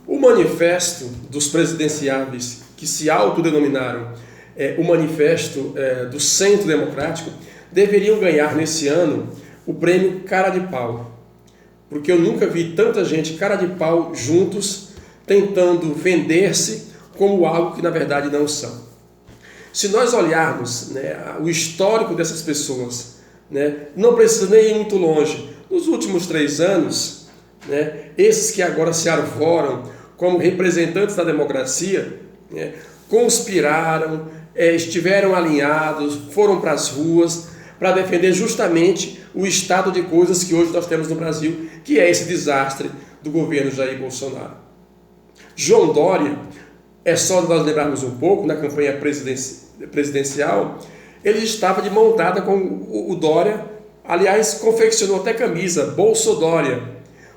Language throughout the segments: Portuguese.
O manifesto dos presidenciáveis, que se autodenominaram o manifesto do Centro Democrático, deveriam ganhar nesse ano o prêmio Cara de Pau, porque eu nunca vi tanta gente cara de pau juntos tentando vender-se como algo que na verdade não são. Se nós olharmos, o histórico dessas pessoas, não precisa nem ir muito longe. Nos últimos 3 anos, esses que agora se arvoram como representantes da democracia, conspiraram, estiveram alinhados, foram para as ruas para defender justamente o estado de coisas que hoje nós temos no Brasil, que é esse desastre do governo Jair Bolsonaro. João Dória, é só nós lembrarmos um pouco, na campanha presidencial, ele estava de mão dada com o Dória, aliás, confeccionou até camisa, Bolsodória,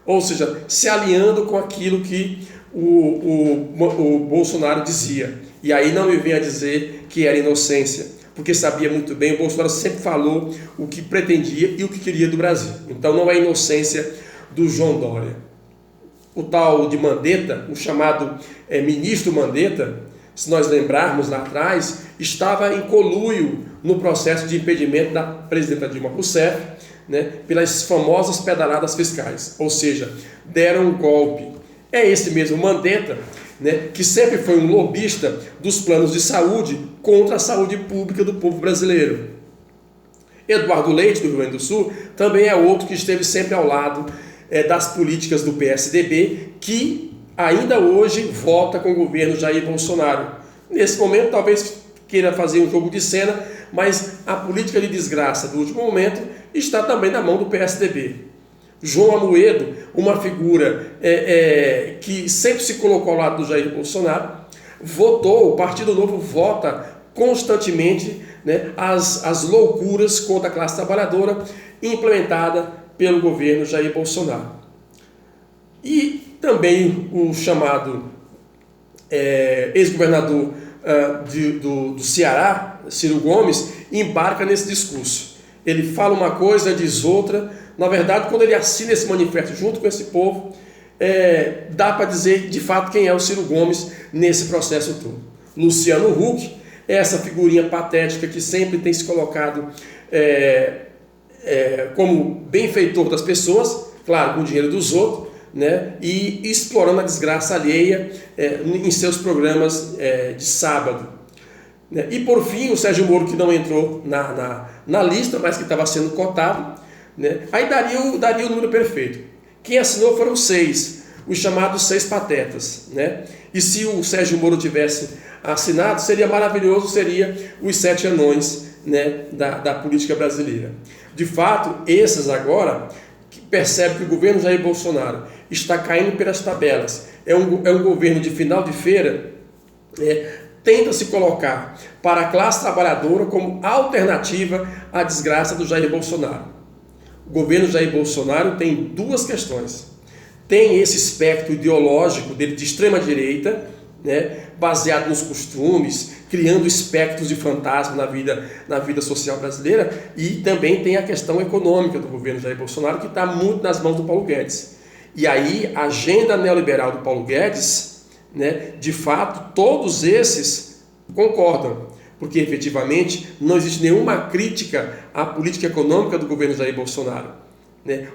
ou seja, se alinhando com aquilo que o Bolsonaro dizia. E aí não me venha dizer que era inocência, porque sabia muito bem, o Bolsonaro sempre falou o que pretendia e o que queria do Brasil. Então não é inocência do João Dória. O tal de Mandetta, o chamado ministro Mandetta, se nós lembrarmos lá atrás, estava em conluio no processo de impedimento da presidenta Dilma Rousseff, pelas famosas pedaladas fiscais, ou seja, deram um golpe. É esse mesmo Mandetta, que sempre foi um lobista dos planos de saúde contra a saúde pública do povo brasileiro. Eduardo Leite, do Rio Grande do Sul, também é outro que esteve sempre ao lado das políticas do PSDB, que ainda hoje vota com o governo Jair Bolsonaro. Nesse momento, talvez queira fazer um jogo de cena, mas a política de desgraça do último momento está também na mão do PSDB. João Amoedo, uma figura que sempre se colocou ao lado do Jair Bolsonaro, votou, o Partido Novo vota constantemente as loucuras contra a classe trabalhadora implementada pelo governo Jair Bolsonaro. E também o chamado ex-governador do Ceará, Ciro Gomes, embarca nesse discurso. Ele fala uma coisa, diz outra. Na verdade, quando ele assina esse manifesto junto com esse povo, dá para dizer de fato quem é o Ciro Gomes nesse processo todo. Luciano Huck é essa figurinha patética que sempre tem se colocado como benfeitor das pessoas, claro, com o dinheiro dos outros, e explorando a desgraça alheia em seus programas de sábado. E por fim, o Sérgio Moro, que não entrou na lista, mas que estava sendo cotado, aí daria o número perfeito. Quem assinou foram 6, os chamados 6 patetas. E se o Sérgio Moro tivesse assinado, seria maravilhoso, seria os 7 anões da política brasileira. De fato, esses agora que percebem que o governo Jair Bolsonaro está caindo pelas tabelas, é um governo de final de feira, tenta se colocar para a classe trabalhadora como alternativa à desgraça do Jair Bolsonaro. O governo Jair Bolsonaro tem 2 questões. Tem esse espectro ideológico dele de extrema direita, baseado nos costumes, criando espectros de fantasma na vida social brasileira, e também tem a questão econômica do governo Jair Bolsonaro, que está muito nas mãos do Paulo Guedes. E aí a agenda neoliberal do Paulo Guedes, de fato, todos esses concordam, porque efetivamente não existe nenhuma crítica à política econômica do governo Jair Bolsonaro.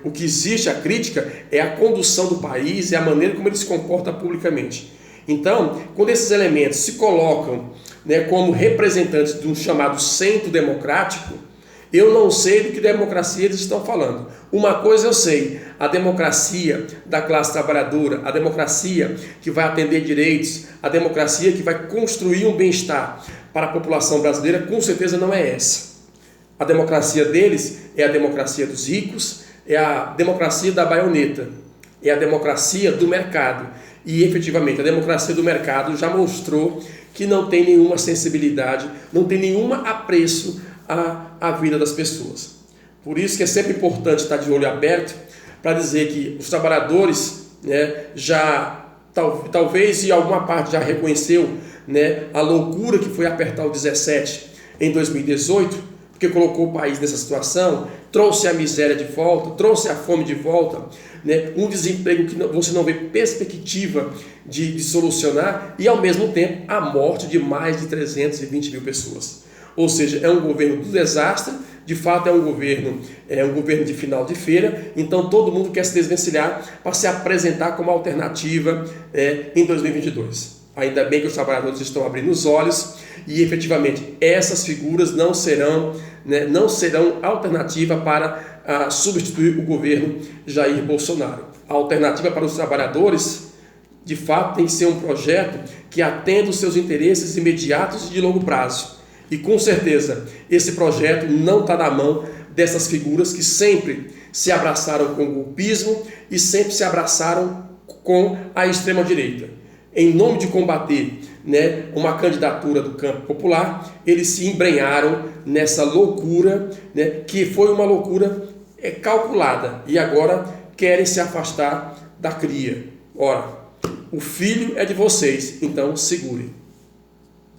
O que existe a crítica é a condução do país e a maneira como ele se comporta publicamente. Então, quando esses elementos se colocam como representantes de um chamado centro democrático, eu não sei do que democracia eles estão falando. Uma coisa eu sei, a democracia da classe trabalhadora, a democracia que vai atender direitos, a democracia que vai construir um bem-estar para a população brasileira, com certeza não é essa. A democracia deles é a democracia dos ricos, é a democracia da baioneta, é a democracia do mercado. E efetivamente a democracia do mercado já mostrou que não tem nenhuma sensibilidade, não tem nenhum apreço à vida das pessoas. Por isso que é sempre importante estar de olho aberto para dizer que os trabalhadores já, talvez em alguma parte já reconheceu a loucura que foi apertar o 17 em 2018, porque colocou o país nessa situação trouxe a miséria de volta, trouxe a fome de volta, né? Um desemprego que você não vê perspectiva de solucionar e, ao mesmo tempo, a morte de mais de 320 mil pessoas. Ou seja, é um governo do desastre, de fato é um governo de final de feira, então todo mundo quer se desvencilhar para se apresentar como alternativa em 2022. Ainda bem que os trabalhadores estão abrindo os olhos e efetivamente essas figuras não serão alternativa para substituir o governo Jair Bolsonaro. A alternativa para os trabalhadores, de fato, tem que ser um projeto que atenda os seus interesses imediatos e de longo prazo. E com certeza esse projeto não está na mão dessas figuras que sempre se abraçaram com o golpismo e sempre se abraçaram com a extrema-direita. Em nome de combater uma candidatura do campo popular, eles se embrenharam nessa loucura, que foi uma loucura calculada, e agora querem se afastar da cria. Ora, o filho é de vocês, então segurem.